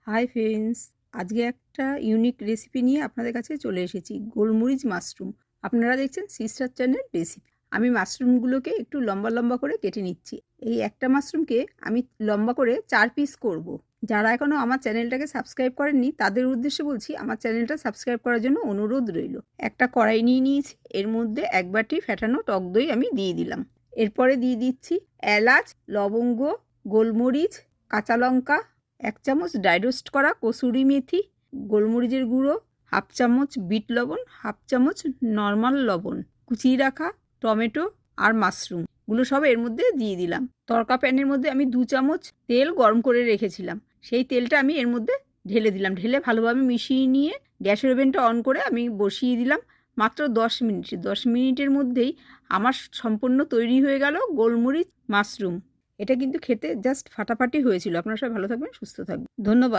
Hi friends, আজকে একটা unique recipe নিয়ে আপনাদের কাছে চলে এসেছি। গোলমরিচ মাশরুম। আপনারা দেখছেন সিস্টার চ্যানেল রেসিপি। আমি মাশরুমগুলোকে একটু লম্বা লম্বা করে কেটে নিচ্ছি। এই একটা মাশরুমকে আমি লম্বা করে 4 পিস করব। যারা এখনও আমার চ্যানেলটাকে সাবস্ক্রাইব করেননি তাদের উদ্দেশ্যে বলছি, আমার চ্যানেলটা সাবস্ক্রাইব করার জন্য অনুরোধ রইল। একটা কড়াই নিয়ে নিয়েছি, এর মধ্যে 1 বাটি ফ্যাটানো টক দই আমি দিয়ে দিলাম। এরপরে দিয়ে দিচ্ছি এলাচ, লবঙ্গ, গোলমরিচ, কাঁচা লঙ্কা, 1 চামচ ড্রাই রোস্ট করা কসুরি মেথি, গোলমরিচের গুঁড়ো, 1/2 চামচ বিট লবণ, 1/2 চামচ নর্মাল লবণ, কুচিয়ে রাখা টমেটো আর মাশরুমগুলো সব এর মধ্যে দিয়ে দিলাম। তড়কা প্যানের মধ্যে আমি 2 চামচ তেল গরম করে রেখেছিলাম, সেই তেলটা আমি এর মধ্যে ঢেলে দিলাম। ঢেলে ভালোভাবে মিশিয়ে নিয়ে গ্যাসের ওভেনটা অন করে আমি বসিয়ে দিলাম মাত্র 10 মিনিট। 10 মিনিটের মধ্যেই আমার সম্পূর্ণ তৈরি হয়ে গেল গোলমরিচ মাশরুম। এটা কিন্তু খেতে জাস্ট ফাটাফাটি হয়েছিল। আপনারা সবাই ভালো থাকবেন, সুস্থ থাকবেন। ধন্যবাদ।